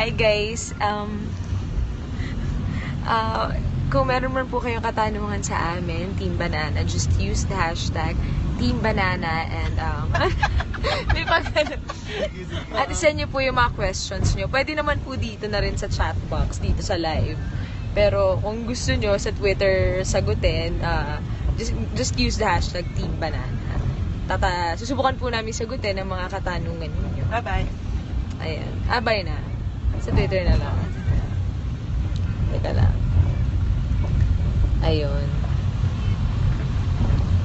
Hi guys, kung meron man po kayong katanungan sa amin, Team Banana, just use the hashtag Team Banana and may at send nyo po yung mga questions nyo. Pwede naman po dito na rin sa chat box, dito sa live. Pero kung gusto nyo sa Twitter sagutin, just use the hashtag Team Banana. Susubukan po namin sagutin ang mga katanungan ninyo. Bye-bye. Ayan. Bye na. Sa Twitter na lang. Teka lang. Ayun.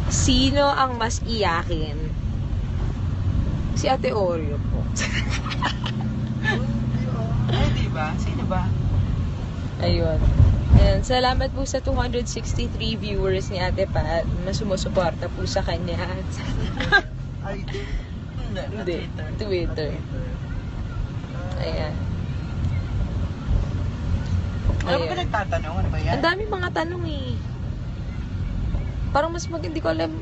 Sino ang mas iyakin? Si Ate Oreo po. Ay, diba? Sino ba? Ayun. Ayan. Salamat po sa 263 viewers ni Ate Pat na sumusuporta po sa kanya. Ay, Hindi. Twitter. Ayan. Alam mo ba nagtatanong? Ano ba yan? Ang dami mga tanong eh. Parang mas hindi ko alam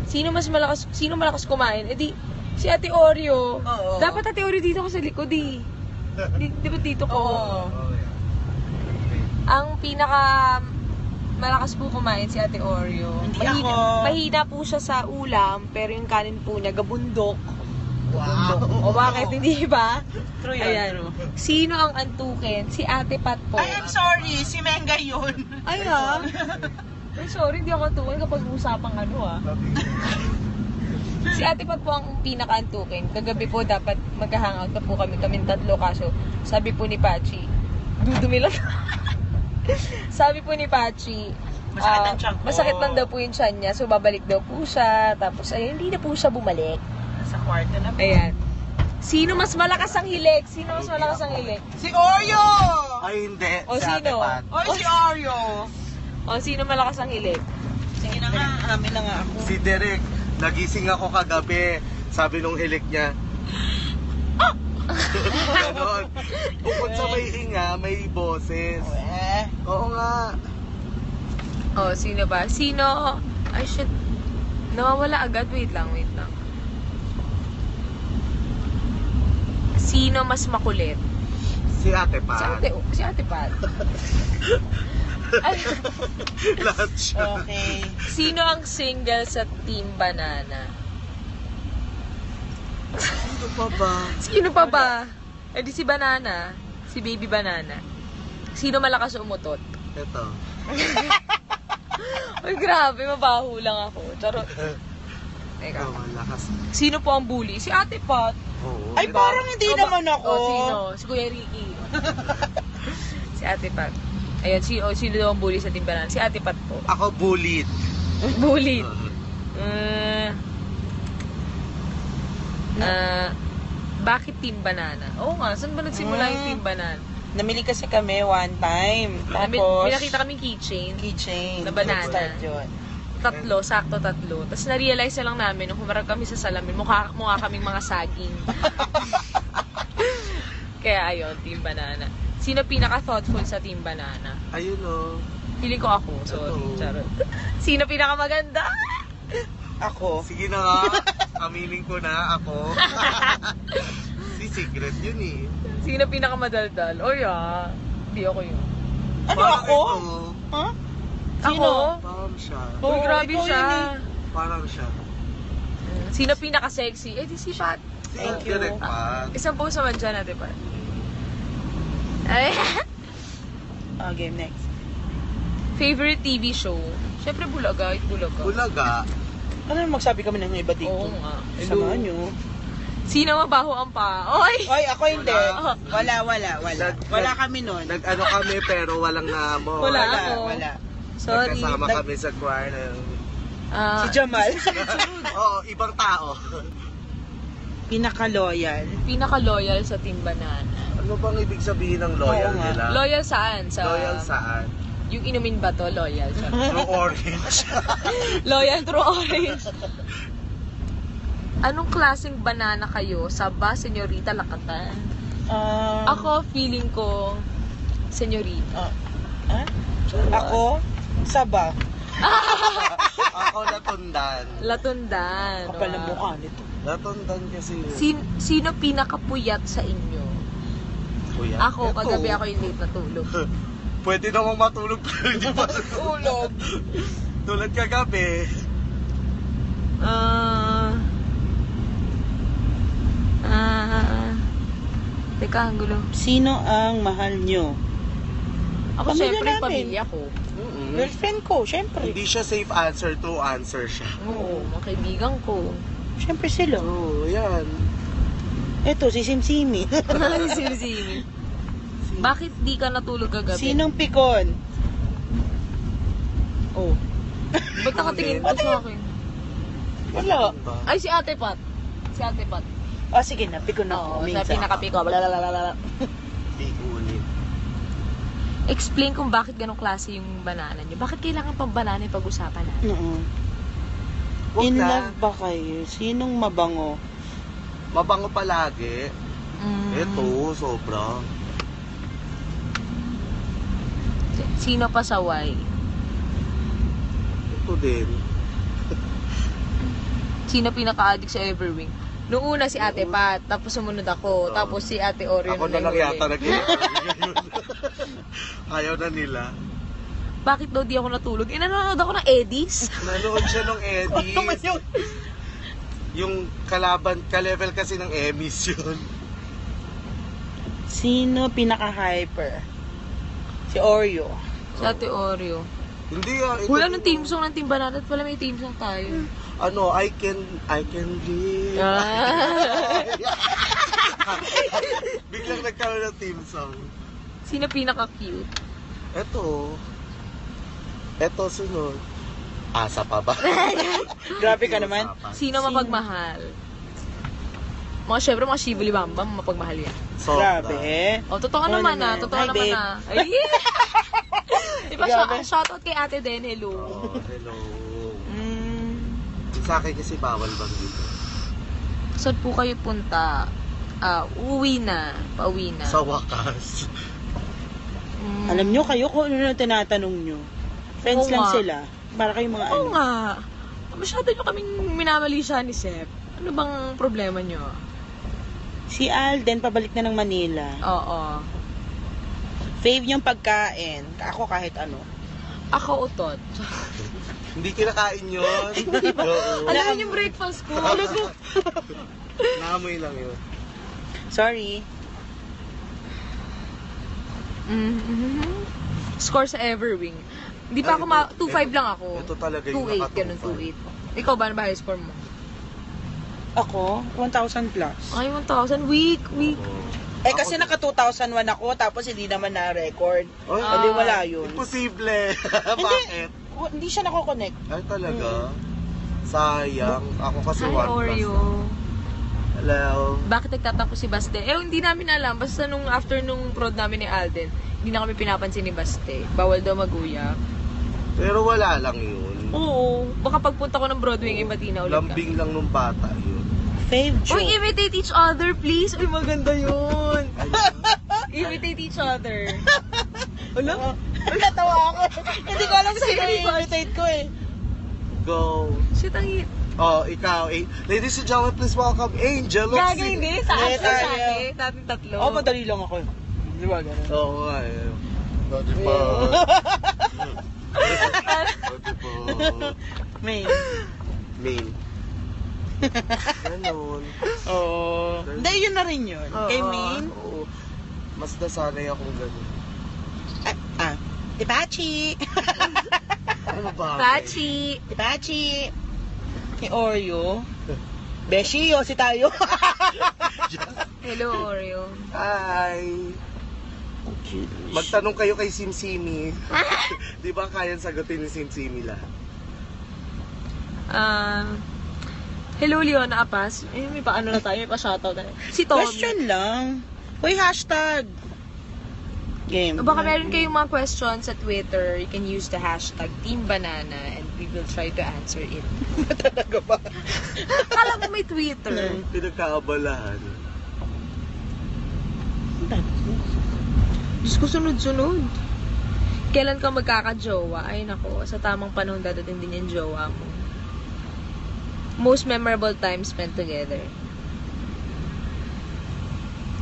sino malakas kumain. Eh di, si Ate Oreo. Oo. Dapat Ate Oreo dito ko sa likod eh. Di ba dito ko? Oo. Ang pinaka malakas po kumain si Ate Oreo. Hindi ako. Mahina po siya sa ulam, pero yung kanin po niya gabundok. Wow. O bakit hindi ba? True yun, Ayan. true. Sino ang antukin? Si Ate Pat po. Ay, I'm sorry. Si Menga yun. Ay ha? Ay, sorry, hindi ako antukin kapag usapang ano ah. Si Ate Pat po ang pinaka-antukin. Kagabi po dapat magka-hangout na po kaming tatlo, kaso sabi po ni Pachi, dudumi lang. Sabi po ni Pachi, Masakit ang tiyan ko. masakit lang daw po yung tiyan niya, so babalik daw po siya. Tapos ay hindi na po siya bumalik. Sa kwarto na po. Ayan. Sino mas malakas ang hilik? Sino mas malakas ang hilik? Si Oreo! Ay, hindi. O, Si Ate sino? Pat. Oy, si Oreo! O sino malakas ang hilik? Sige na nga, amin na nga ako. Si Derek, nagising ako kagabi. Sabi nung hilik niya, ganon. Bukod sa may hinga, may boses. Oo nga. O, sino ba? Sino? Ay, shit. Nawawala agad. Wait lang. Sino mas makulit? Si Ate Pat. Si Ate Pat. Ay, Lahat siya. Okay. sino ang single sa Team Banana? Ano pa ba? Sino pa ba? Eh di si Banana. Si Baby Banana. Sino malakas umutot? Ito. Ay, grabe. Mabaho lang ako. Charot. Teka. Ito, malakas. Sino po ang bully? Si Ate Pat. Oo. Ay, parang hindi naman ako. O, sino? Si Kuya Ricky. Si Ate Pat. Ayun, sino daw ang bully sa Team Banana? Si Ate Pat po. Ako bullied. Bullied. Bakit Team Banana? Oo nga, saan ba nagsimula yung Team Banana? Namili kasi kami one time. Tapos, May nakita kaming keychain. keychain. Na banana. Start yun. Sakto tatlo. Tapos na-realize na lang namin, nung humarap kami sa salamin, mukha kaming mga saging. Kaya ayun, Team Banana. Sino pinaka-thoughtful sa Team Banana? Ayun o. Feeling ko ako. Sorry, Oo. charot. Sino pinaka-maganda? Ako. Sige na nga. Aminin ko na ako. Si Secret yun eh. Sino pinaka-madaldal? O yeah. Hindi ako yun. Ano Parang ako? ito, Ha? Ako? parang siya. Uy, grabe ikaw siya. yun Parang siya. Sino pinaka-sexy? Eh, di si Pat. Thank you. Direct Pat. Isang post naman dyan natin, Pat. Ay. Game next. Favorite TV show? Siyempre, Bulaga. Bulaga. Ano naman magsabi kami ng iba dito? Oo nga. Samahan nyo. Sino mabaho ang pa? Oy! Oy, ako hindi. Wala. Wala. Wala kami nun. Nag-ano kami pero walang namo. Wala ako. Wala. Sorry. Nagkasama kami sa choir. Ah, Si Jamal. Oo, ibang tao. Pinaka-loyal. Pinaka-loyal sa Team Banana. Ano bang ibig sabihin ng loyal Oo nga. nila? Loyal saan? Loyal saan? Yung inumin ba to? Loyal. True orange. Loyal through orange. Anong klaseng banana kayo? Saba, senyorita, lakatan? Ako, feeling ko, senyorita. Ako, Saba. Ako latundan. Latundan. Kapal ng mukha nito. Latundan kasi yun. Sino pinakapuyat sa inyo? yan. Ako, Eto. kagabi ako yung late natulog. Pwede namang matulog pero hindi pa tulog. Tulad kagabi. Teka, ang gulo. Sino ang mahal nyo? Ako, Pamilya syempre, namin. pamilya ko. Girlfriend ko, syempre. Hindi siya safe answer, true answer siya. Oo, mga kaibigan ko. Syempre sila. Oo, yan. Ito, si Simsimi. Sini. Bakit di ka natulog kagabi? Sinong pikon? Oh. Ba't nakatingin ko sa akin? Wala. Ay, si Ate Pat. Si Ate Pat. O, sige na, pikon ako. Oo, sa pinakapiko. Blablabla. Di ulit. Explain kung bakit ganong klase yung banana nyo. Bakit kailangan pang banana yung pag-usapan natin? Wag In na. love ba kayo? Sinong mabango? Mabango palagi. Ito, sobra. Sino pasaway? Ito din. Sino pinaka-addict sa Everwing? Noong una si Ate Pat, tapos sumunod ako, tapos si Ate Oreo Ako na lang nahuli. yata nag-iwan. Ayaw na nila. Bakit daw di ako natulog? Nanonood ako ng Eddies. Nanood siya ng Eddie. Yung kalaban, ka-level kasi ng Emmys yun. Sino pinaka-hyper? Si Oreo. Si Ate Oreo. Hindi Wala ng team song ng Team Banana at wala may team song tayo. Ano, I can live. Biglang nagkaroon ng team song. Sino pinaka-cute? Eto sunod. Asa pa ba? Grabe ka naman. Sino mapagmahal? Syempre mga Shibuli Bambam, mapagmahal yan. Grabe. O, totoo Ano naman naman? totoo Hi, naman babe. na. Ay, Grabe. shoutout kay Ate Den, hello. Oh, hello. Mm, Sa akin kasi bawal bang dito. saan po kayo punta? Pauwi na. Sa wakas. Alam nyo kayo kung ano na tinatanong nyo. Friends Oo lang nga. sila. Para kayong mga Oo nga. Masyado nyo kaming minamali siya ni Sep. Ano bang problema nyo? Si Alden, pabalik na ng Manila. Oo. Fave niyong pagkain. Ako kahit ano. Ako utot. Hindi kinakain yun. Oo. Alam mo yung breakfast ko. Naamoy lang yun. Sorry. Mhm. Score sa Everwing. Hindi pa ako 2-5 lang ako. Ito talaga yung 2-8, ganun, 2-8. Ikaw ba, ano ba high score mo? Ako, 1,000 plus. Ay, 1,000. Weak. Eh kasi naka 2001 ako, tapos hindi naman na-record. Ay, Hindi wala yun. imposible. Bakit? Hindi siya nako-connect. Ay, talaga? Sayang. Ako kasi Hi, 1 plus. Oreo. Hello. Bakit nagtatampo si Baste? Hindi namin alam. Basta nung after nung prod namin ni Alden, hindi na kami pinapansin ni Baste. Bawal daw mag-uyak. Pero wala lang yun. Oo. Baka pagpunta ko ng Broadway, iba di na ulit ka. Lambing lang nung bata yun. Fave joke. Uy, imitate each other, please. Uy, maganda yun. Imitate each other. Wala? Natawa ako. Hindi ko alam sino yung imitate ko eh. Go. Shit, ang hit. Oh, ikaw. Ladies and gentlemen, please welcome Angel. Gagawin din. Sa Hindi, atin, sa tayo. atin. Sa ating tatlo. Oo, madali lang ako. Di ba ganun? Oo nga eh. Dati pa. Dati pa. May. Main. Ganun. Oo. Hindi, yun na rin yun. Oo. Kay Main. Oo. Mas nasanay akong ganun. Ipachi. Ano ba? Pachi. Ipachi. Kay Oreo. Beshi, si tayo. Hello, Oreo. Hi. Magtanong kayo kay Simsimi. Di ba kayang sagutin ni Simsimi lahat? Hello, Leona Apas. May pa ano na tayo, may pa shoutout na. Si Tommy. Question lang. Uy, hashtag. Game. Baka meron kayong mga questions sa Twitter, you can use the hashtag Team Banana and we will try to answer it. Talaga ba? Kala mo may Twitter. Pinagkaabalahan. Diyos ko, sunod-sunod. Kailan ka magkaka-jowa? Ay nako, sa tamang panahon dadating din yung jowa mo. Most memorable time spent together.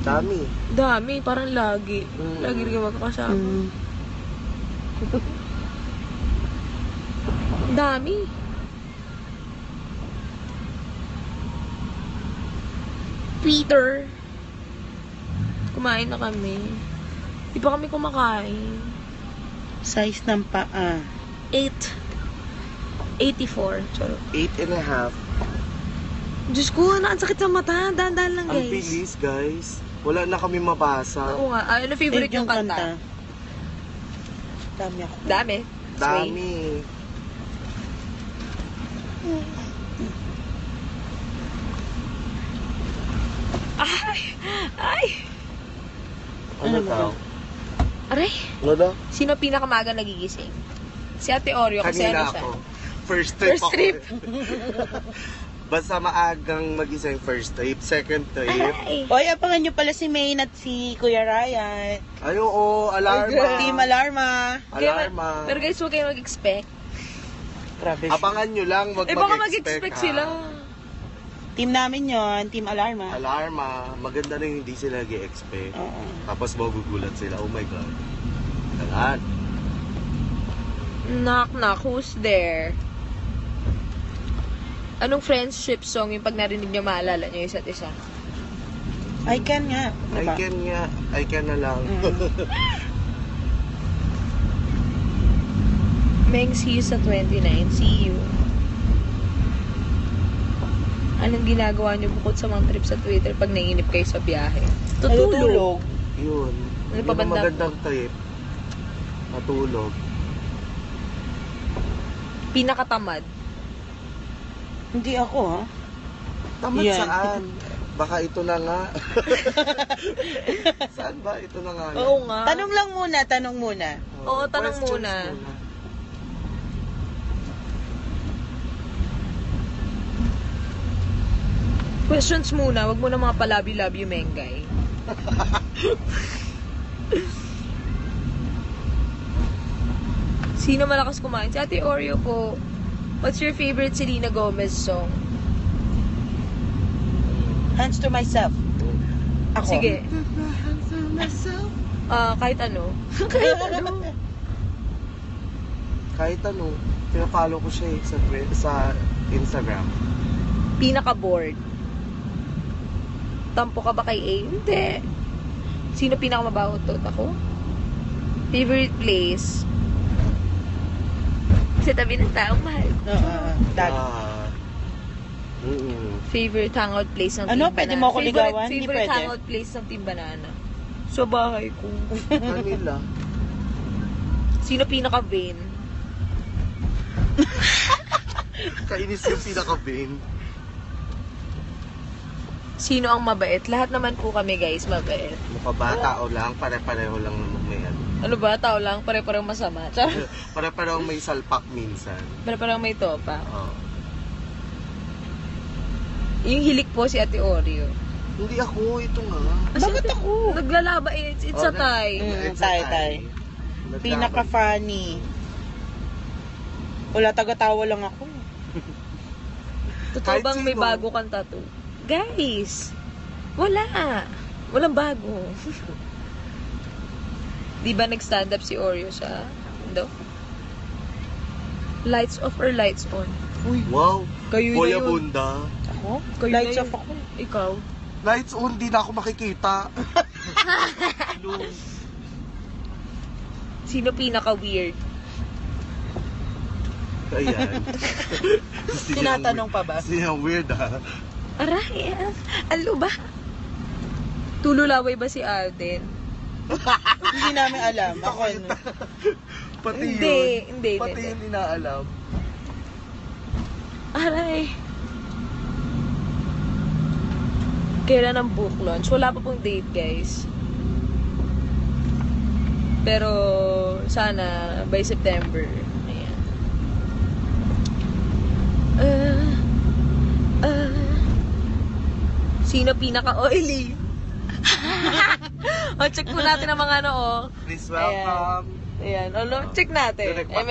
Dami. Dami, parang lagi. Mm. Lagi rin kayo magkakasama. Dami. Peter. Kumain na kami. Di pa kami kumakain. Size ng paa. 84. Charo. 8.5. Diyos ko, ang sakit sa mata. Dahan-dahan lang, Ang guys. bilis, guys. Wala na kami mabasa. Oo nga. Ano favorite yung kanta? Dami ako. Dami. Dami. Ay! Ay! Ano Ano ba? daw? Aray! Ano daw? Sino pinakamaga nagigising? Si Ate Oreo kasi Kanina ano siya? ako. First trip First ako. trip. Basta maagang mag-isa yung first trip. Second trip. Ay! Oy, abangan nyo pala si Maine at si Kuya Ryan. Ay, oo. Alarma. Team Alarma. Alarma. Pero guys, huwag kayo mag-expect. Grabe. Abangan nyo lang. Wag Eh baka mag-expect, mag-expect ha? sila. Team namin yon, Team Alarma. Alarma. Maganda na yung hindi sila nag-expect. Oo. Tapos magugulat sila. Oh my God. Talaan. Knock knock, who's there? Anong friendship song yung pag narinig nyo maalala nyo isa't isa? I can nga. I Diba? can nga. I can na lang. Meng, see you sa 29. See you. Anong ginagawa nyo bukod sa mga trip sa Twitter pag naiinip kayo sa biyahe? Natutulog. Yun. Ano Yun pa ang banda? magandang trip. Matulog. Pinakatamad. Hindi ako, ha? Tamad Yan. saan? Baka ito na nga. Saan ba? Ito na nga. Oo nga. Tanong lang muna, tanong muna. Oo, tanong Questions muna. Questions muna, wag mo na mga palabi-labi Mengay. Sino malakas kumain? Si Ate Oreo po. What's your favorite Selena Gomez song? Hands to myself. Ako. Sige. Kahit ano. Kahit ano. Kahit ano, pinafollow ko siya eh, sa Instagram. Pinaka-bored. Tampo ka ba kay A? Hindi. Sino pinakamabaho to? Ako? Favorite place? Sa tabi ng taong mahal. Dad. Favorite hangout place ng Ano, Team pwede Banana. mo ako ligawan? Hindi Favorite pwede. hangout place ng Team Banana. Sa bahay ko. Kanila. Sino pinaka-vain? Kainis yung pinaka-vain. Sino ang mabait? Lahat naman po kami guys, mabait. Mukabata o lang, pare-pareho lang naman may ano. Ano ba? Tao lang, pare-parang masama. Pare-pareho may salpak minsan. Pare-parang may topa. Oo. Yung hilik po si Ate Oreo. Hindi ako, ito nga. Bakit ako? Naglalaba, it's a tie. It's a Tay. Naglaban. Pinaka-funny. Wala, taga-tawa lang ako. Totoo Kahit bang may sino. bago kang tattoo? Guys, wala. Walang bago. Di ba nag-stand up si Oreo sa window? Lights off or lights on? Uy, Wow, Kayo Kuya na yun. Bunda. ako? Kayo Lights na off yun. ako. Ikaw? Lights on, di na ako makikita. Sino pinaka-weird? Ayan. Tinatanong pa ba? Siyang weird ha. Aray, ano ba? Tululaway ba si Alden? Hindi namin alam. Ako, ano. Pati Hindi, yun. hindi, Pati hindi. yun inaalam. Aray. Kailan ang book launch? Wala pa pong date, guys. Pero, sana, by September. Ayan. Sino pinaka-oily? O, check po natin ang mga ano, oh. Please welcome. Ayan, check natin. Direct Eh, back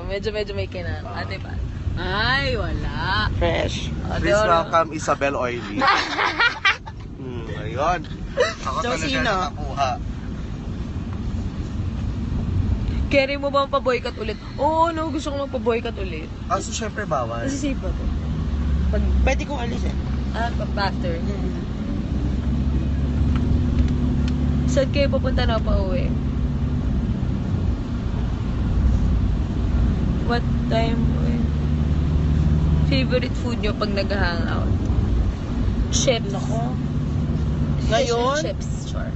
medyo may kinan. Ate ba? Ay, wala. Fresh. Ate Please Oro. welcome Isabel Oily. Ayun. Ako So, talaga sino? nakakuha. Carry mo ba ang pa-boycott ulit? Oo, no, gusto ko magpa-boycott ulit. So syempre bawal. Kasi safe ba to? Pag, Pwede kong alisin. after. Mm. Saan kayo papunta na pa uwi? What time uwi? Favorite food nyo pag nag-hangout? Chips. Nako. Fish Ngayon? and chips, sure.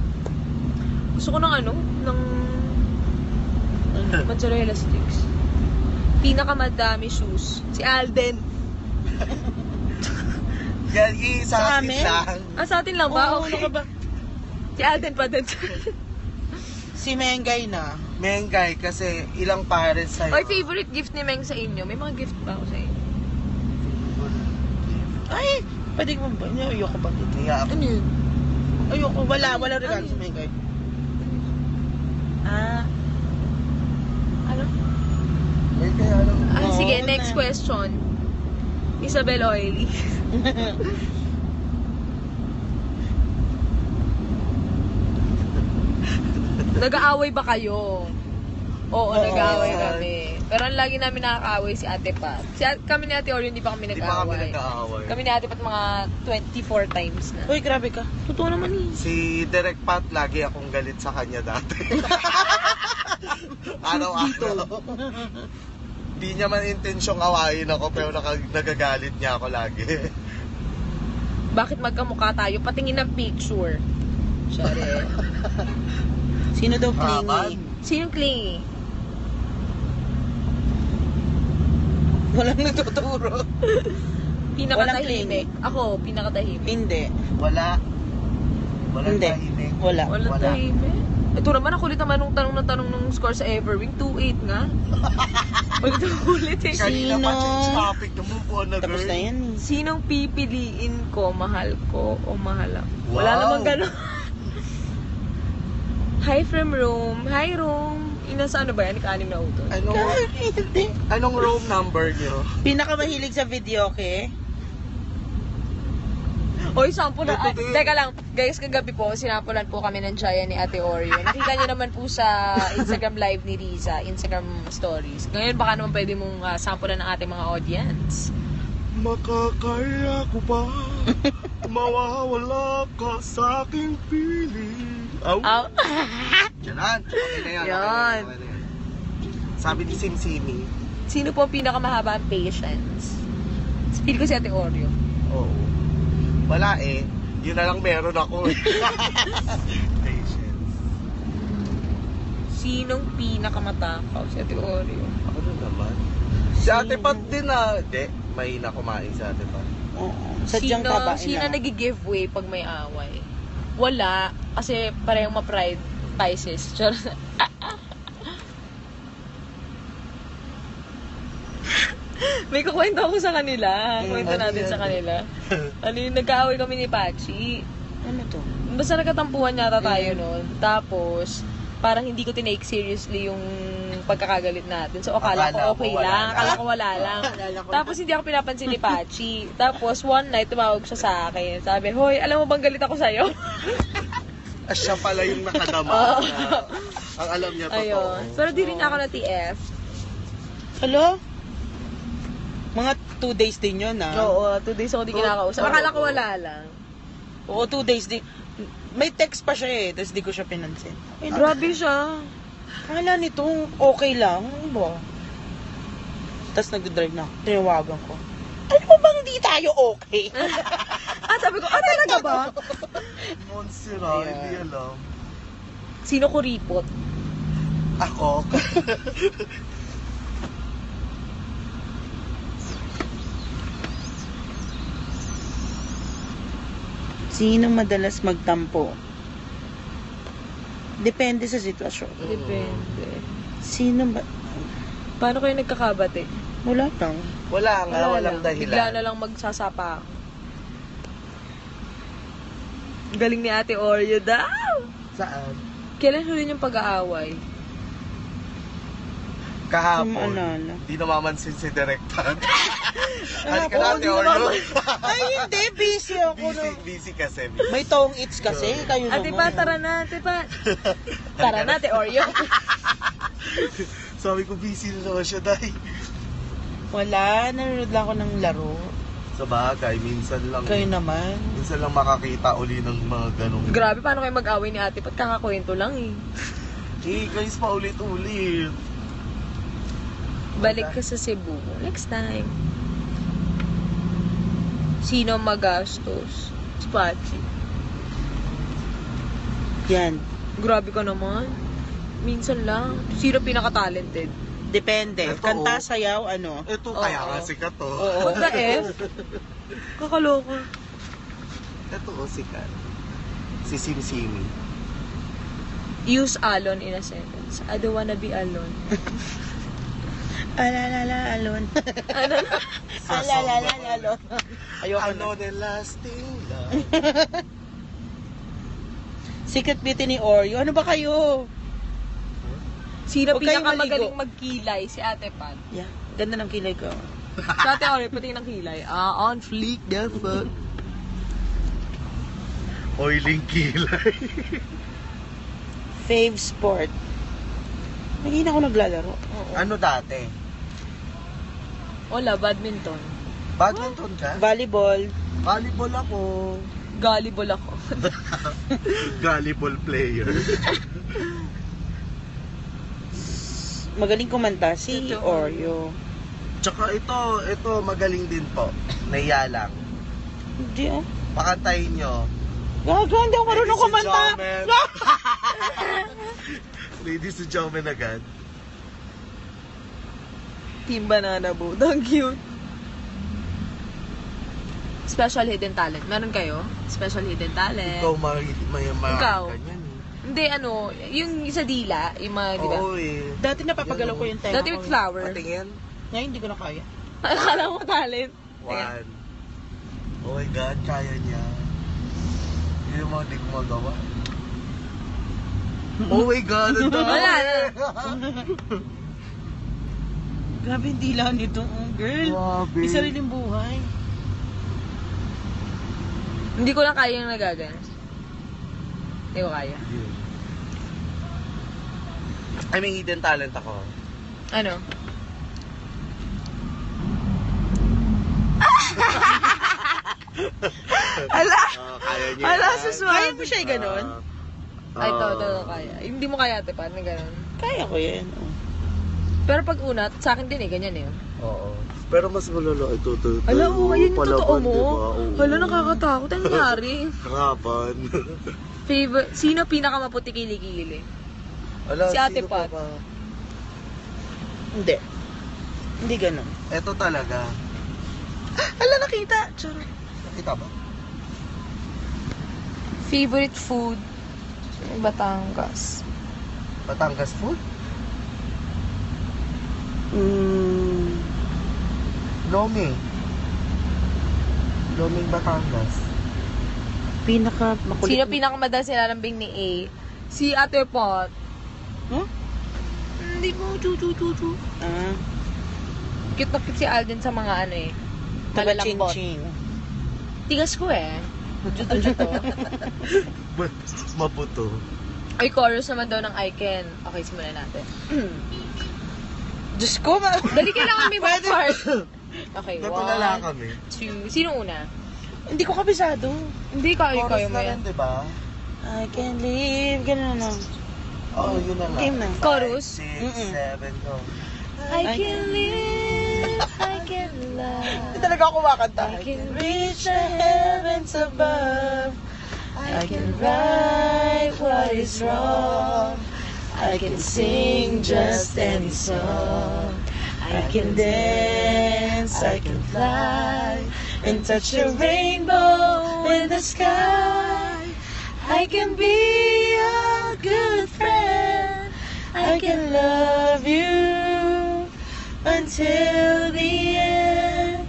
Gusto ko ng ng mozzarella sticks. Pinakamadami shoes. Si Alden. Yan, Sa sa amin? amin lang. Sa atin lang ba? Oo, Okay. ano ka ba? Si Alden pa din. Si Mengay na. Mengay, kasi ilang parents sa'yo. Or favorite gift ni Meng sa inyo? May mga gift ba ako sa inyo? Ay, pwede ko ba? Ayoko ba? Kaya ako. Ano yun? Ayoko. Wala regalo sa Mengay. Ano? Ay, kaya alam mo. Oo, Sige, na. next question. Isabel Oily. Nag-aaway ba kayo? Oo, nag-aaway sir. kami. Pero ang lagi namin nakaka-away si Ate Pat. Kami ni Ate Oreo, hindi pa kami Hindi pa kami nag-aaway. nag-aaway. Kami ni Ate Pat mga 24 times na. Uy, grabe ka. Totoo naman eh. Si Direk Pat, lagi akong galit sa kanya dati. Araw-araw. Di niya man intensyong awayin ako, pero nagagalit niya ako lagi. Bakit magkamukha tayo? Patingin ng picture. Sorry. Sino daw Aman. clingy? Sinong clingy? Walang nagtuturo. Pinakatahimik. Ako, pinakatahimik. Hindi. Wala. Wala Hindi. tahimik. Wala. Wala tahimik. Ito naman, ako ulit naman nung tanong nung score sa Everwing. 2-8 nga. Ulit eh. Kanina pa Sino? change topic naman po na Tapos girl. na yan eh. Sinong pipiliin ko? Mahal ko o mahal ako? Wow. Wala namang gano'n. Hi from Rome. Hi Rome. Inasa ano ba yan? Ika-anim na utot. Hindi. Anong room number niyo? Pinakamahilig sa video, okay? Oy, sample na. Ito din. Teka lang. Guys, kagabi po, sinampulan po kami ng Jaya ni Ate Oreo. Nakita niyo naman po sa Instagram live ni Riza, Instagram stories. Ngayon, baka naman pwede mong sampulan ng ating mga audience. Makakaya ko ba mawawala ka sa aking piling? Aw. Ganon. Okay na yan. Yan. Okay na yan. Sabi ni Simsimi. Sino po ang pinakamahaba ang patience? Feel ko si Ate Oreo. Oo. Wala eh. Yun na lang meron ako. Patience. Sinong pinakamatakaw? Si Ate Oreo. Ako na naman. Si Ate Pat din Hindi. Mahina kumain si Ate Pat. Oo. Sadyang tabain Sino lang. nag-giveaway pag may away? Wala. Kasi parehong ma-pride Pisces. Char. May kukwento ako sa kanila. Kwento ano natin yan? sa kanila. Ano yung nagkaaway kami ni Pachi. Ano to? Basta nagkatampuhan yata tayo noon. Tapos, parang hindi ko tinake seriously yung pagkakagalit natin. So, akala Akala ko okay mo wala lang. lang. Akala ko wala lang. Tapos, hindi ako pinapansin ni Pachi. Tapos, one night, tumawag siya sa akin. Sabi, hoy, alam mo bang galit ako sa'yo? Siya pala yung nakadama. Ang alam niya totoo. Ayun. Pero di rin ako na TF. Hello? Mga 2 days din yun, ah. Oo, 2 days ako di kinakausap. Akala ko wala lang. Oo, 2 days din. May text pa siya eh, tapos di ko siya pinansin. Ay, Grabe siya. Akala nito, okay lang. Ano ba? Tapos nagdadrive na ako. Tinawagan ko. Alam mo bang di tayo okay? Sabi ko, talaga ba? Monsira, Ayan. hindi alam. Sino ko ripot? Ako? Sino madalas magtampo? Depende sa sitwasyon. Depende. Sino ba? Paano kayo nagkakabate? Wala lang. Wala nga, walang Bigla dahilan. na lang magsasapa. Galing ni Ate Oreo daw. Saan? Kailan huli yung pag-aaway? Kahapon. Ano? Hindi namamansin si Director. Halika Oo, natin, hindi Oreo. naman. Ay, hindi. Busy ako. Busy kasi. Busy. May tong eats kasi. Kayo Ate naman. pa, tara na, ate pa. Tara na, ate Oreo. Sabi ko, busy na naman siya, Day. Wala. Nanonood lang ako ng laro. Sa bagay, minsan lang. Kayo naman. Minsan lang makakita uli ng mga ganong. Grabe, paano kayo mag-away ni ate? Ba't kakakwento lang eh? Guys, paulit-ulit. Balik ka sa Cebu. Next time. Sino magastos? Spachi. Yan. Grabe ka naman. Minsan lang. Sino pinaka-talented? Depende. Ito, Kanta, oh. sayaw, ano. Ito Oo. kaya nga sikat to. Oo. Huwag ka F. Kakaloka. Ito o sikat. Si Simsimi. Use alone in a sentence. I don't wanna be alone. Alalala, alon. Ano na? Alalala, alon. Ayoko I na. know the lasting love. Secret beauty ni Oreo. Ano ba kayo? Sino Huwag kayong pinakamagaling maligo. magkilay? Si Ate Pat. Yeah. Ganda ng kilay ko. Si Ate Oreo, pati ng kilay. On fleek, the fuck. Oiling kilay. Fave sport. Hindi na ako naglalaro. Oo. Ano dati? Wala, badminton. Badminton ka? Volleyball. Volleyball ako. Volleyball ako. Volleyball player. Magaling kumanta si Ito. Oreo. Tsaka ito magaling din po. Naiya lang. Hindi ah. Pakantayin nyo. Gaga, hindi ako marunong Ladies and kumanta. gentlemen. Ladies and gentlemen agad. Team Banana Boat. Ang cute. Special hidden talent. Meron kayo? Special hidden talent. Ikaw may Ikaw? ganyan eh. Hindi, ano, yung sa dila, yung mga, di ba? Oo eh. Dati napapagalaw ko yung tenga Dati ko. with flower. Patingin. Ngayon hindi ko na kaya. Akala mo talent. One. Oh my God, kaya niya. Yun yung mga di ko magawa. Oh my God, ang dami. Wala na. Grabe, hindi lang nito. Oh, girl. Grabe. May sariling buhay. Hindi ko lang kaya yung nagaganas. Hindi ko kaya. I mean, hidden talent ako. Ano? Ala! Kaya niya. Ala, yan. suswag. Kaya mo siya yung ganon? Ay, ito kaya. Hindi mo kaya, ate pa, na ganun. Kaya ko yan. Oh. Pero pag unat, sa akin din eh, ganyan eh. Oo. Pero mas malala ito. Alam mo, ayun yung totoo mo. Diba? Hala, nakakatakot. Ano nangyari? Harapan. Favorite, sino pinakamaputi kilikili? Ala, Si Ate sino Pat. pa ba? Hindi. Hindi ganon. Ito talaga. Ala, nakita. Charot. Nakita ba? Favorite food? Batangas. Batangas food? Lomi. Loming Batangas. Pinaka makulit. Sino pinakamadalas nilalambing ni A? Si Ate Pot. Huh? Hindi mo, chu. Ah, Cute na cute si Alden sa mga ano eh. taga Malalambot. chin-chin. Tigas ko eh. Juto. Maputo. Ay, chorus naman daw ng I Can. Okay, simulan natin. Diyos ko, Dali kailangan may mga part. Okay, Natulala 1, kami. 2. Sino una? Hindi ko kabisado. Hindi kayo Chorus mo na yan. rin, diba? I can live. Ganun na. Oo, yun na lang. Game na. Chorus? 6, 7, go. I can live, I can love. Hindi talaga ako makanta. I can reach the heavens above. I can right what is wrong. I can sing just any song. I can dance, I can fly, and touch the rainbow in the sky. I can be a good friend. I can love you until the end.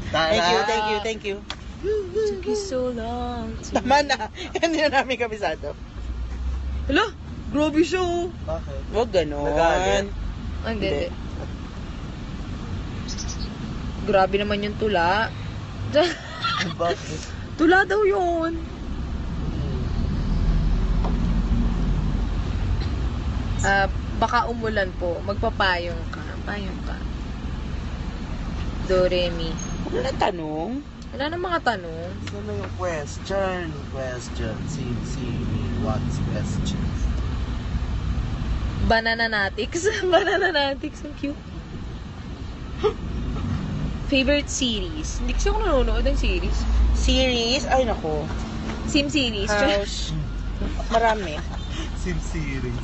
Thank you. Took you so long to... Tama na. Hindi na namin kabisado. Hala, grabe siya oh. Bakit? Huwag ganon. Nagalit? Hindi. Grabe naman yung tula. Bakit? Tula daw yun. Baka umulan po. Magpapayong ka. Payong ka. Do, re, mi. Wala na tanong. Wala na mga tanong. Ano yung question? Question. What's questions? Bananatics. Bananatics. Ang cute. Favorite series? Hindi kasi ako nanonood ng series. Series? Ay, nako. Sim series. House. Marami. Sim series.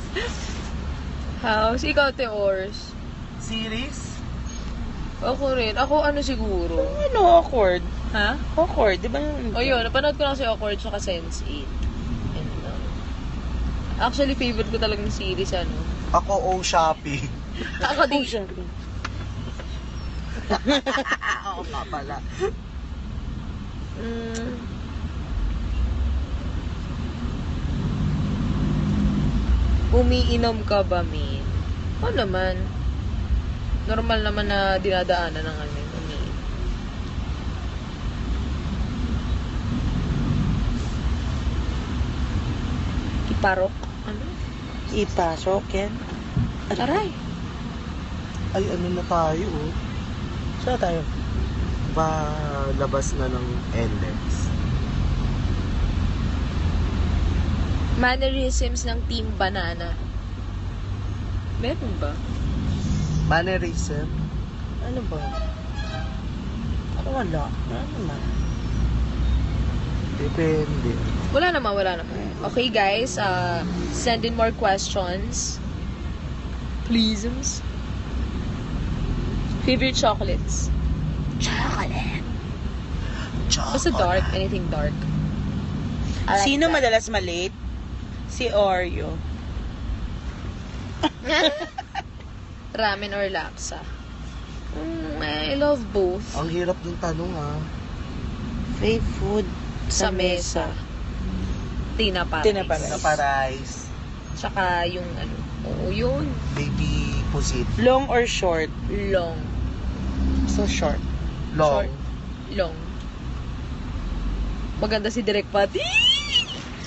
House. Ikaw, Teors. Series? Ako rin. Ako ano siguro? Ano, awkward? Ha? Awkward, di ba yun? O yun, napanood ko lang si Awkward tsaka Sense8. And, actually, favorite ko talagang series, ano? Ako, Shopee. Ako di. Oo nga pala. Umiinom ka ba, Min? Oo naman. Normal naman na dinadaanan ng ano, umiinom. Iparok? Ano? Ipasok yan. Aray. Ay, ano na tayo, oh. Saan tayo? Labas na ng NLEX. Mannerisms ng Team Banana. Meron ba? Mannerism? Ano ba? Ako wala. Ano naman? Depende. Wala naman. Okay, guys. Send in more questions. Please. Favorite chocolates? Chocolate. Basta dark. Anything dark. I like Sino that. madalas malate? Si Oreo. Ramen or laksa? I love both. Ang hirap ng tanong, ah. Fave food Sa mesa. Tinapa. Tinapa rice. Napa rice. Tsaka yung ano. Oo, yun. Baby pusit. Long or short? Long. So short. Long. Long. Maganda si Direk Pati.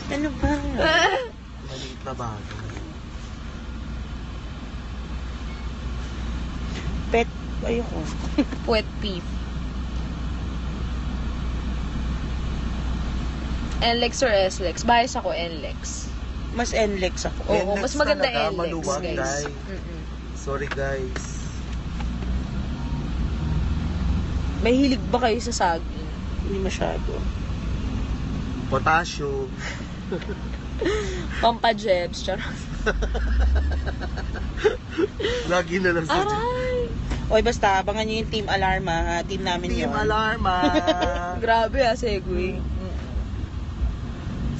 Ano ba? Maliit na bago. Pet. Ayoko. Puwet beef. NLEX or SLEX? Bias ako, NLEX. Mas NLEX ako. Oo, NLEX mas maganda talaga, NLEX, maluwag, guys. guys. Mm-mm. Sorry, guys. May hilig ba kayo sa saging? Hindi masyado. Potassium. Pampajebs, charot. Lagi na lang sa Aray! Oy, basta, abangan nyo yung Team Alarma. Ha? Team namin Team yun. Alarma. Grabe segue.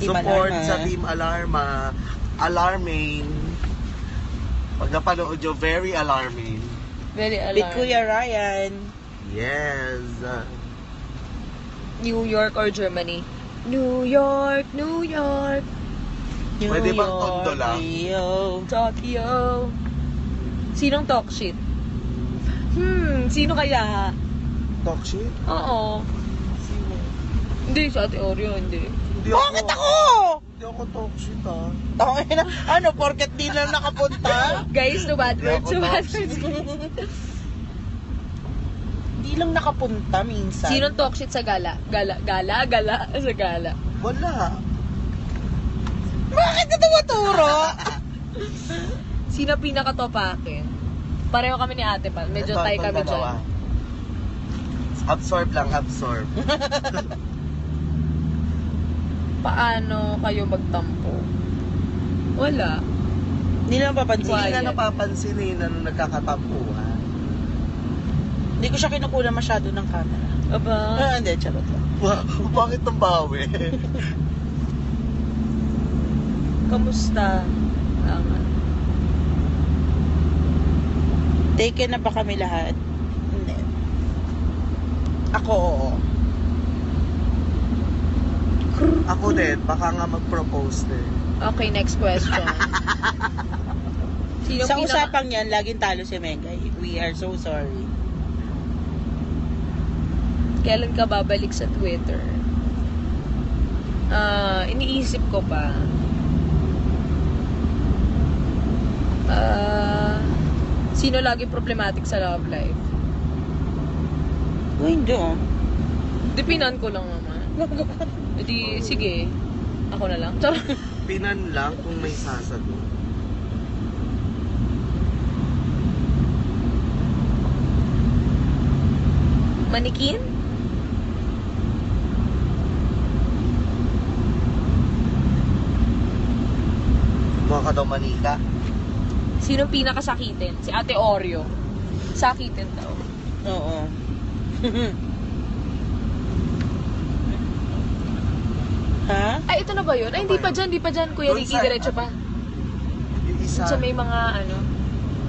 Team Support Alarma. sa Team Alarma. Alarming. Pag napanood nyo, very alarming. Very Big alarm. Kuya Ryan. Yes. New York or Germany? New York, New York, New Pwede bang York, tondo lang? Rio. Tokyo. Sinong talk shit? Sino kaya? Talk shit? Oo. Sino? Hindi, sa Ate Oreo, hindi. Hindi Bakit ako? Hindi ako talk shit, ah. Tangin na. Ano, porket di lang nakapunta? Guys, no bad Hindi words, ako no bad talk words. Di lang nakapunta minsan. Sinong talk shit sa gala? Gala sa gala. Wala. Bakit ka tumaturo? Sino pinaka-topakin? Pareho kami ni Ate Pal. Medyo Ito, tay itong kami dalawa. dyan. Absorb lang, absorb. Paano kayo magtampo? Wala. Hindi lang papansin. Hindi Quiet. na napapansin eh na nagkakatampuhan. Hindi ko siya kinukuha masyado ng camera. Aba. Hindi, charot lang. Bakit nang bawi? Kamusta? Taken na ba kami lahat? Hindi. Ako, oo. Ako din, baka nga mag-propose din. Okay, next question. Sino Sa usapang yan, laging talo si Megay. We are so sorry. Kailan ka babalik sa Twitter? Iniisip ko pa. Sino lagi problematic sa love life? Uy, hindi oh. Dipinan ko lang naman. Edi, sige. Ako na lang. Charot. Pinan lang kung may sasagot. Manikin? Mukha ka daw manika. Sino pinakasakitin? Si Ate Oreo. Sakitin daw. Oo. Ha? Ay, ito na ba yun? Ay, hindi pa dyan, Kuya Doon Ricky. sa- Diretso pa. Yung isa. Sa may mga,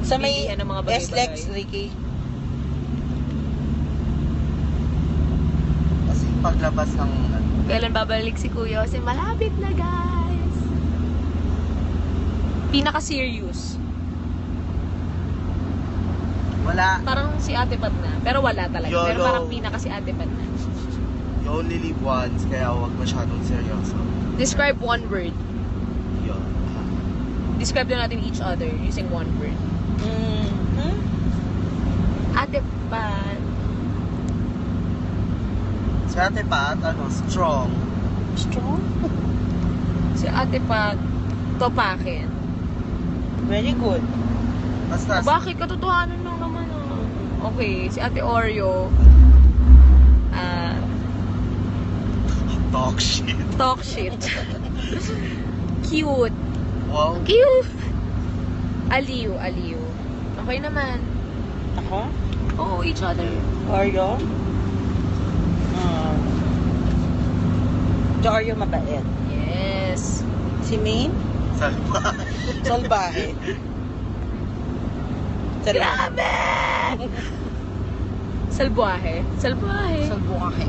Sa may bilihan ng mga bagay-bagay. S-Lex, Ricky. Kasi paglabas ng Kailan babalik si Kuya? Kasi malapit na, guys. Pinaka-serious. wala. Parang si Ate Pat na. Pero wala talaga. Pero YOLO. parang pinaka si Ate Pat na. You only live once, kaya huwag masyadong seryoso. Describe one word. Yun. Describe na natin each other using one word. Mm-hmm. Ate Pat. Si Ate Pat, strong. Strong? Si Ate Pat. Topakin. Very good. Basta, Bakit? Katotohanan lang naman Okay. Si Ate Oreo. talk shit. Talk shit. Cute. Wow. Cute. Aliw. Okay naman. Ako? Oo, each other. Oreo? Si Oreo mabait. Yes. Si Maine? Salba. Salbahe. Grabe! Salbuahe. Salbuahe.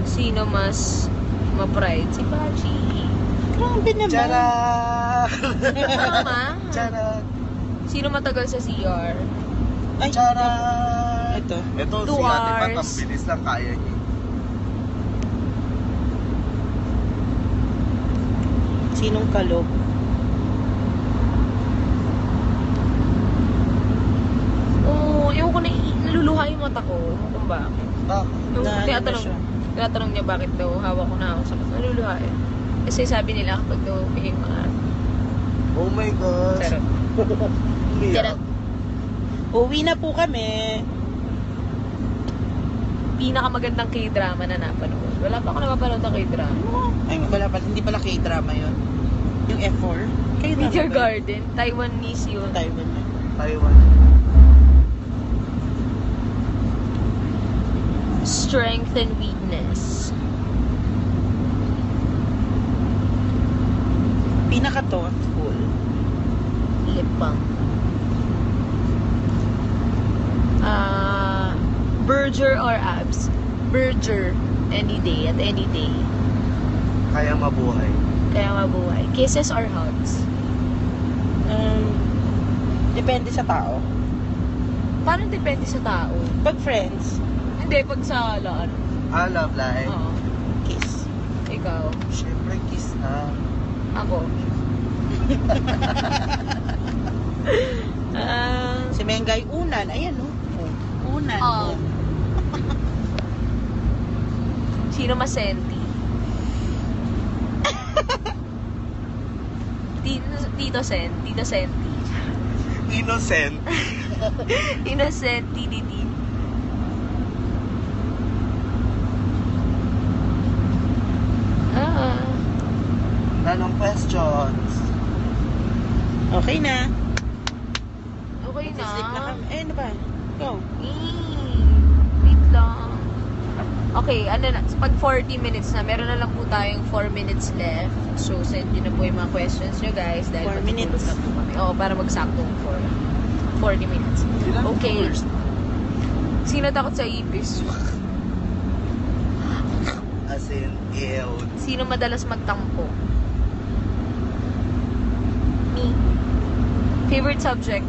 Sino mas ma-pride? Si Pachi. Grabe naman. Tara! Tama. Tara! Sino matagal sa CR? Ay, Tara! ito. Ito, 2 si Ate Pat, ang hours. bilis lang kaya niya. Sinong kalog? Ewan ko naluluha yung mata ko. Kung bakit. Tinatanong niya bakit daw hawak ko na ako sa mata. Naluluha eh. Kasi sabi nila kapag daw may mga... Oh my gosh. Charot. Umiyak. Charot. Uwi na po kami. Pinakamagandang K-drama na napanood. Wala pa ako napapanood ng K-drama. Ay, wala pala. Hindi pala K-drama yun. Yung F4. K-drama Meteor ba? Garden. Taiwanese yun. Taiwan yun. Taiwan. Strength and weakness. Pinaka-thoughtful. Lipang. Burger or abs? Burger. Any day. At any day. Kaya mabuhay. Kaya mabuhay. Kisses or hugs? Depende sa tao. Parang depende sa tao. Pag friends, Hindi, pag sa laan. Love life. Oo. kiss. Ikaw. Siyempre, kiss na. Ako. Si Mengay, unan. Ayan, no? Unan. Oh. Sino masenti? Tito Senti. Innocent. Innocent, Didi. Anong questions? Okay na. Okay na. Sleep na kami. Eh, ano ba? Go. Wait lang. Okay, pag 40 minutes na, meron na lang po tayong 4 minutes left. So, send nyo na po yung mga questions nyo, guys. Dahil 4 minutes. matutulog na po kami. Oo, para magsaktong 40 minutes. Okay. Sino takot sa ipis? As in, ew. Sino madalas magtampo? Me. Favorite subject?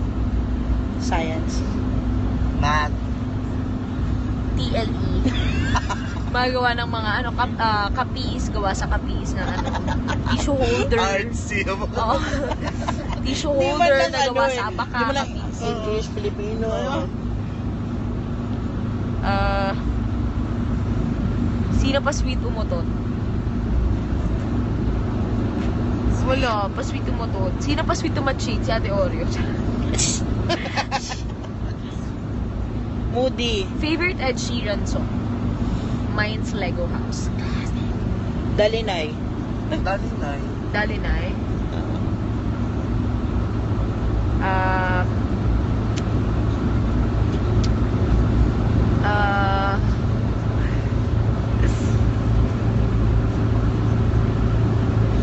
Science. Math. TLE. Magawa ng mga kapis, gawa sa kapis na tissue holder. Artsy. Oo. Tissue Di man holder lang na gawa sa Di abaka, man lang kapis. English, Filipino, ano? Sino pa sweet umutot? Wala, pa sweet umutot. Sino pa sweet umatchit? Si Ate Oreo. Moody, Favorite Ed Sheeran song? Mine's Lego House. Dalinay. Dalinay. Dalinay. Uh,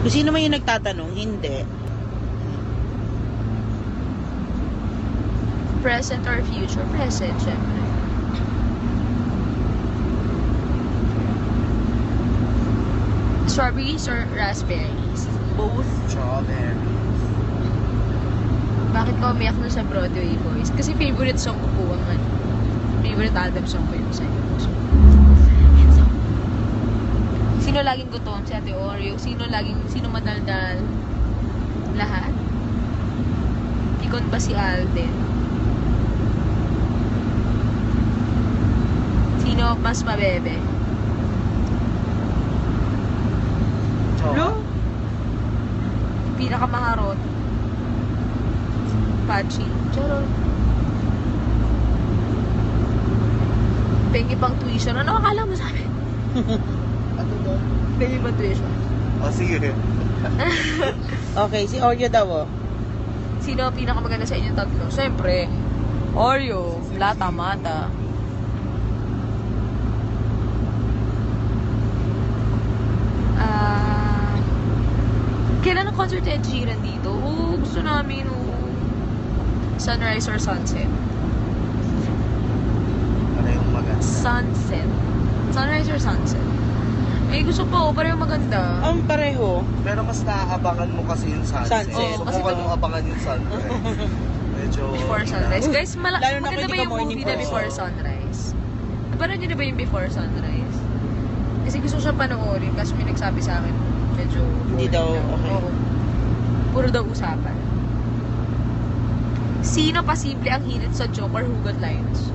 Kung sino man yung nagtatanong, hindi. present or future? Present, syempre. Strawberries or raspberries? Both. Strawberry. Bakit ka umiyak na sa Broadway Boys? Kasi favorite song ko po ang favorite album song ko yung sa inyo. So, yan, so. Sino laging gutom? Si Ate Oreo. Sino madaldal? Lahat? Tikon ba si Alden? Sino mas mabebe? Chok. Pinakamaharot? Pachi. Charot. Pengi pang tuition. Ano akala mo sa amin? Ano doon? Pengi pang tuition. O, sige. Okay, si Oreo daw, oh. Sino ang pinakamaganda sa inyong tatlo? Siyempre, Oreo, Lata Mata. Kailan ang concert ni Ed Sheeran dito? Gusto namin, sunrise or sunset? Ano yung maganda? Sunset. Sunrise or sunset? Gusto pa, pareho maganda. Pareho. Pero mas naaabangan mo kasi yung sunset. Sunset. So, Kasi kung anong abangan yung sunrise. Medyo... Before sunrise. Guys, Lalo na maganda kung ba hindi ka yung morning movie na person. Before Sunrise? Napanood nyo na ba yung Before Sunrise? Kasi gusto siya panoorin kasi may nagsabi sa akin, medyo... Hindi daw, okay. Oo. Puro daw usapan. Sino pa simple ang hirit sa joke or hugot lines?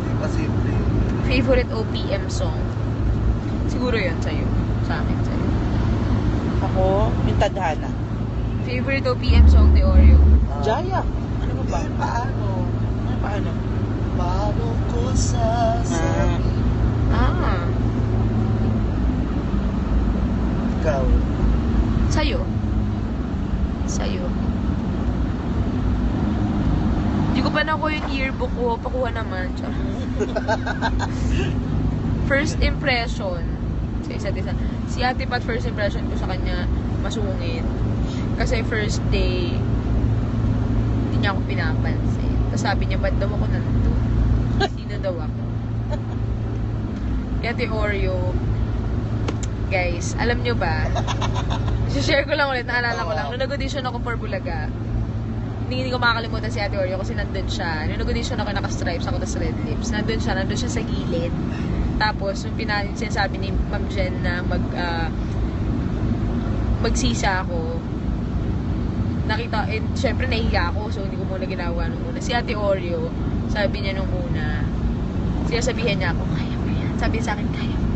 Hindi pa simple. Favorite OPM song? Siguro yun sa'yo. Sa akin, sa'yo. Ako, yung Tadhana. Favorite OPM song, The Oreo? Jaya. Ano ba ba? Paano? Paano? Paano ko sasabihin? Ikaw. Sa'yo. Sa'yo. Hindi ko pa nakuha yung yearbook ko. Pakuha naman. First impression. Sa isa't isa. Si Ate Pat, first impression ko sa kanya, masungit. Kasi first day, hindi niya ako pinapansin. Tapos sabi niya, ba't daw ako nandun? Sino daw ako? Ate Oreo, guys, alam nyo ba? share ko lang ulit, naalala ko lang. Nung nag-audition ako for Bulaga, hindi ko makakalimutan si Ate Oreo kasi nandun siya. Nung nag-audition ako, naka-stripes ako, tas red lips. Nandun siya sa gilid. Tapos, yung sinasabi ni Ma'am Jen na magsisa ako, nakita, syempre nahiya ako, so hindi ko muna ginawa nung una. Si Ate Oreo, sabi niya nung una, sinasabihan niya ako, kaya mo yan. Sabi niya sa akin, kaya mo.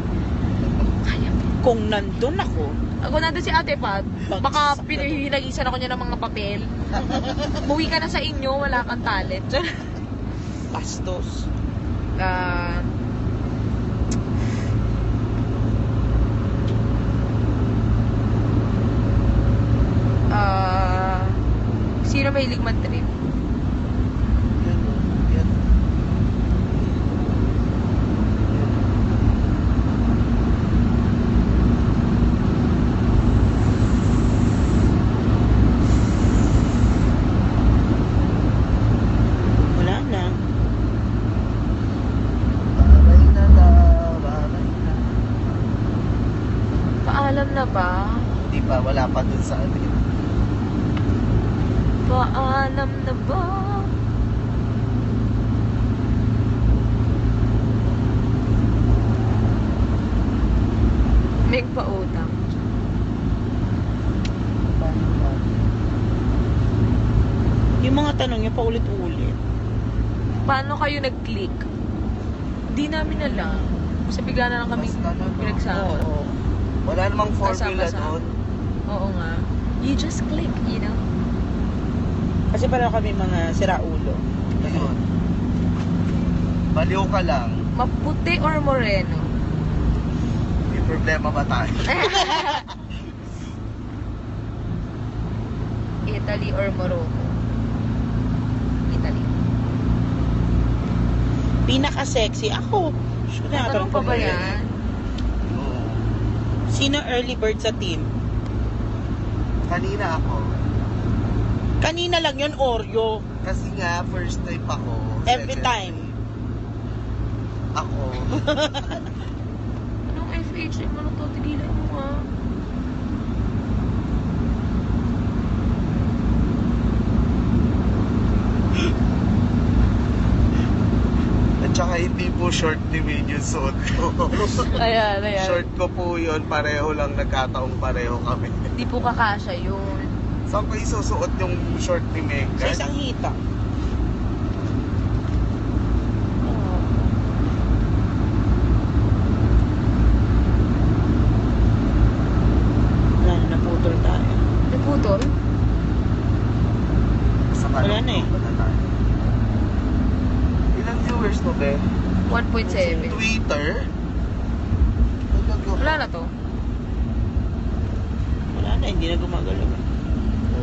Kaya mo. Kung nandun ako nandun si Ate Pat, baka pinag-isan ako niya ng mga papel. Muwi ka na sa inyo, wala kang talent. bastos. Sino mahilig man-trip? Yan. Wala na. Babay na babay na. Paalam na ba? Hindi pa, wala pa dun sa amin. Paalam na ba? ulit. Paano kayo nag-click? Di namin alam. Sa bigla na lang kami Basta na, no? pinagsama. Oo. Wala namang formula Kasama-sama. doon. Oo nga. You just click, you know? Kasi parang kami mga siraulo. Ayun. Baliw ka lang. Maputi or moreno? May problema ba tayo? Italy or Morocco? Italy. Pinaka-sexy ako. Sure, Natanong pa ba yan? Oo. Sino early bird sa team? Kanina ako. Kanina lang yun, Oreo. Kasi nga, first time ako. Every second time. Ako. Anong FH? Ano to? Tigilan mo ah. At saka hindi po short ni Min yung suot ko. Ayan, ayan. Short ko po yun, pareho lang, nagkataong pareho kami. Hindi po kakasya yun. Saan ko isusuot yung short ni Sa Megan? isang hita. Wala na, naputol tayo. Naputol? Sa Wala na eh. Wala tayo. Ilang viewers mo, be? 1.7. Twitter? Wala na to. Wala na, hindi na gumagalaw.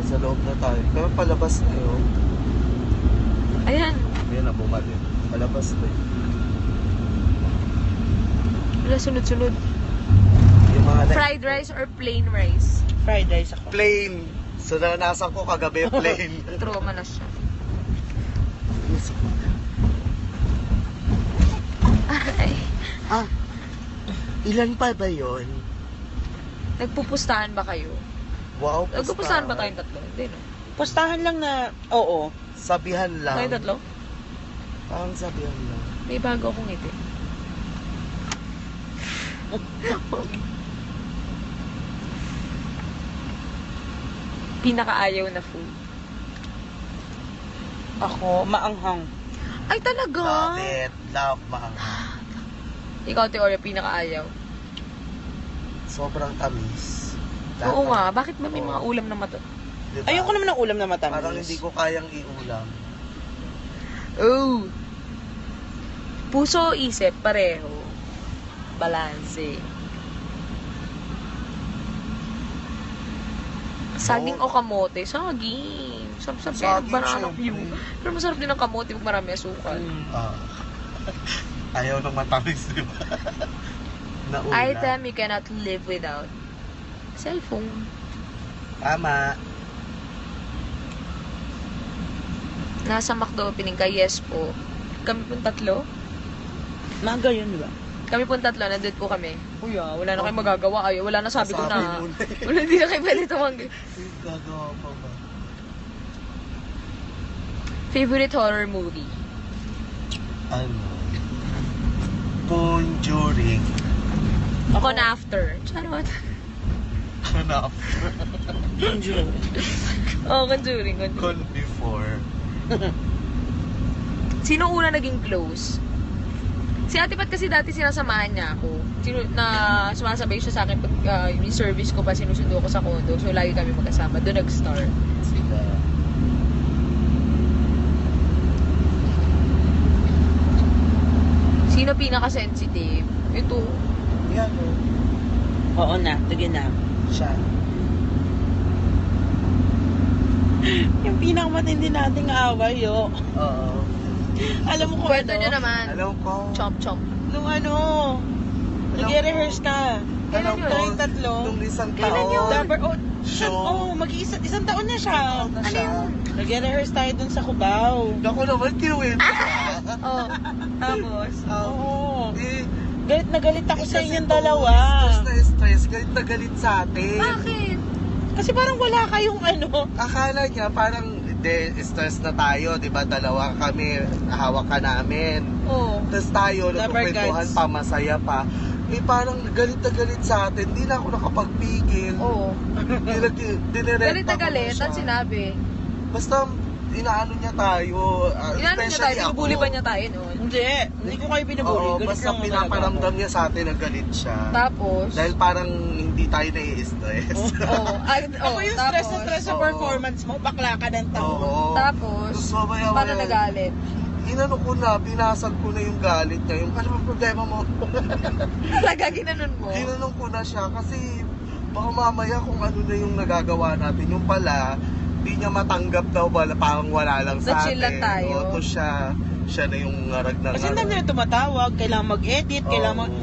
Sa loob na tayo. Pero palabas na yun. Ayan. Ayan na, bumalik. Palabas na yun. Wala sunod-sunod. Yung mga Fried rice or plain rice? Fried rice ako. Plain. So, naranasan ko kagabi, plain. Trauma na siya. Ay. Ah, ilan pa ba yun? Nagpupustahan ba kayo? Wow, Nagpupustahan ba tayong tatlo? Hindi, no? Pustahan lang na, oo. Sabihan lang. Tayong tatlo? Parang sabihan lang. May bago akong ngiti. Pinakaayaw na food. Ako, maanghang. Ay, talaga? Love it. Love, mahal. Ikaw, Teoria, pinakaayaw. Sobrang tamis. Oo nga, bakit ba may mga ulam na mato? Diba? Ayoko naman ng ulam na matamis. Parang hindi ko kayang iulam. Oh! Puso, isip, pareho. Balanse. Saging o kamote? Saging. Sarap-sarap yan ang Saging, banana syempre. cue. Pero masarap din ang kamote pag marami asukal. Ah. Ayaw ng matamis, di ba? Nauna. Item you cannot live without. Cellphone. Tama. Nasa McDo opening ka, yes po. Kami pong tatlo. Maga yun, di ba? Kami pong tatlo, nandun po kami. Kuya, wala na kayo magagawa. Ay, wala na, sabi ko Sabi na. mo na eh. Wala, hindi na kayo pwede tumanggi. Gagawa pa ba? Favorite horror movie? Ano? Conjuring. Con after. Charot. Hanap. Conjuring. Oh, Conjuring. Con before. Sino una naging close? Si Ate Pat kasi dati sinasamahan niya ako. Sumasabay siya sa akin pag yung service ko pa sinusundo ko sa condo. So, lagi kami magkasama. Doon nag-start. Sila. Sino pinaka-sensitive? Ito. Yan o. Oo na, sige na. Siya. Yung pinakamatindi nating away, yo. Oo. Alam mo kung Kwento ano? niyo naman. Alam ko. Chomp-chomp. Nung ano, nag-rehearse ka. Alam Kailan ko. yun? Tayong tatlo. Nung isang Kailan taon. yun? Dapat, Show. isang taon na siya. Na Ano siya. yun? Nag-rehearse tayo dun sa Cubao. Ako naman, kinuwento ka. Oh. Tapos? Oo. Eh, Galit na galit ako sa kasi inyong to, dalawa. Stress na stress. Galit na galit sa atin. Bakit? Kasi parang wala kayong ano. Akala niya parang stress na tayo, di ba? Dalawa kami, hawak ka namin. Oo. Tapos tayo, Lover nagkukwentuhan guys. pa, masaya pa. Eh parang galit na galit sa atin. Hindi na ako nakapagpigil. Oo. Dinirect Galit na ako galit. siya. At sinabi. Basta, inaano niya tayo. Inaano niya tayo, binubuli ba niya tayo noon? Hindi ko kayo binubuli. Oo, Galit basta lang ang pinaparamdam niya sa atin na galit siya. Tapos, Dahil parang hindi tayo nai-stress. Ako yung stress na stress sa Oo. performance mo, bakla ka ng taon. Oo. tapos, Tapos mamaya- paano nagalit? Inano ko na, binasag ko na yung galit niya. Yung, ano ba problema mo? Talaga, ginanon mo? Ginanong ko na siya kasi baka mamaya kung ano na yung nagagawa natin. Yung pala, di niya matanggap daw wala, parang wala lang sa Na-chill lang atin. tayo. O, tapos siya na yung ngarag na Kasi ang dami na tumatawag, kailangan mag-edit, kailangan mag...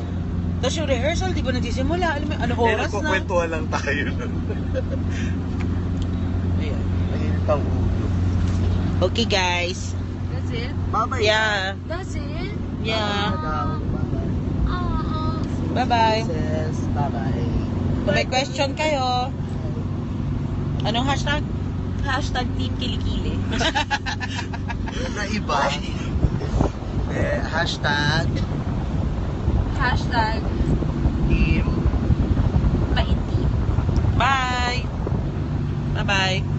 Tapos yung rehearsal, di ba nagsisimula? Alam mo, ano oras na? Nagkukwentuhan lang tayo nun. Ayan. Mainit ang ulo. Okay guys. That's it? Bye-bye. Yeah. That's it? Yeah. Oh. Bye-bye. Sis, bye-bye. Kung may question kayo, anong hashtag? Hashtag Team Kilikili. Na iba. Hashtag Hashtag team Maintim. Bye. Bye-bye.